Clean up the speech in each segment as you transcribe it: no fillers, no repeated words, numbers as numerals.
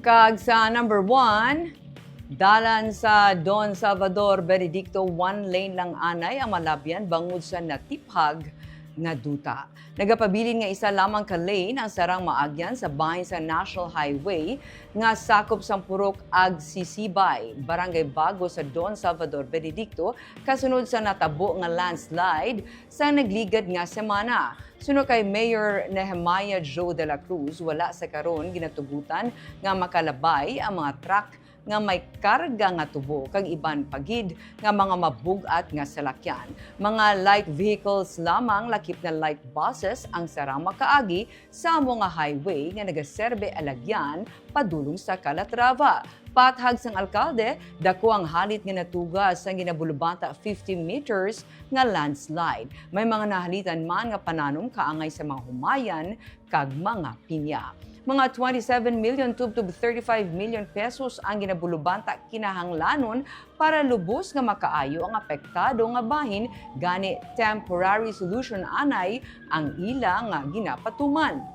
Kag sa number 1, dalan sa Don Salvador Benedicto, one lane lang anay ang malabyan bangod sa natiphag nga duta. Nagapabilin nga isa lamang ka lane ang sarang maagyan sa bahin sa National Highway nga sakop sa Purok ag Sisibay, Barangay Bago sa Don Salvador Benedicto, kasunod sa natabo nga landslide sa nagligad nga semana. Suno kay Mayor Nehemiah Joe de la Cruz, wala sa karon ginatugutan nga makalabay ang mga truck nga may karga nga tubo kag iban pagid nga mga mabugat nga salakyan. Mga light vehicles lamang lakip na light buses ang sarang makaagi sa mga highway nga nagaserbe alagyan padulong sa Calatrava. Pathag sang alkalde, dako ang halit nga natugas sa ginabulubanta 50 meters nga landslide. May mga nahalitan man nga pananom kaangay sa mga humayan kag mga pinya. Mga 27 million tub 35 million pesos ang ginabulubanta kinahanglanon para lubos nga makaayo ang apektado nga bahin gani temporary solution anay ang ila nga ginapatuman.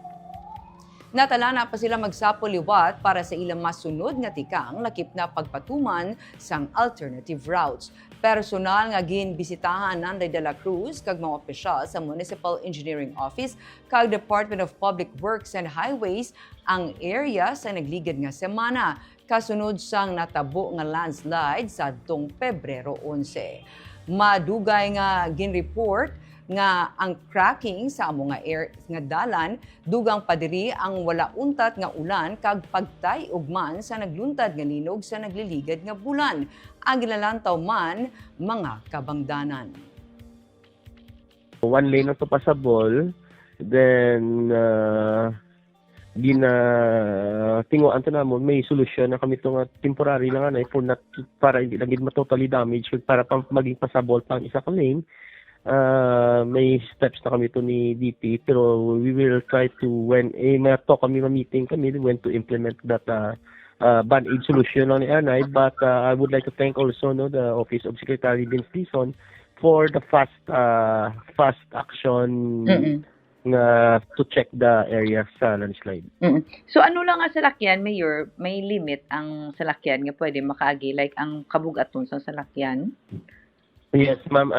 Natala na pa sila magsapuliwat para sa ilang masunod nga tikang lakip na pagpatuman sang alternative routes. Personal nga ginbisitahan Nanday de la Cruz kag mga opisyal sa Municipal Engineering Office kag Department of Public Works and Highways ang area sa nagligad nga semana kasunod sang natabo nga landslide sa adtong Pebrero 11. Madugay nga ginreport nga ang cracking sa amo nga air nga dalan dugang padiri ang wala untat nga ulan kag pagtay ugman sa nagluntad nga linog sa nagliligad nga bulan. Ang ginalantaw man mga kabangdanan. One lane na to pasabol, then tinguan to namon may solusyon na kami to nga temporary lang anay for not para hindi lang gid totally damage para maging pasabol pang isa ka lane. May steps na kami to ni DP pero we will try to when talk kami meeting kami when to implement that band-aid solution on the anay, but I would like to thank also the Office of Secretary Vince Dizon for the fast action to check the area sa landslide. So ano lang ang salakyan, Mayor? May limit ang salakyan nga pwede makaagi like ang kabugaton sa salakyan? Yes, ma'am.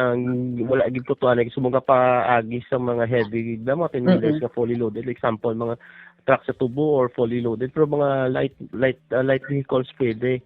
Wala gid tutuan ag sumong paagi sa mga heavy na mga tinulers nga fully loaded. Like example, mga truck sa tubo or fully loaded. Pero mga light vehicles pwede.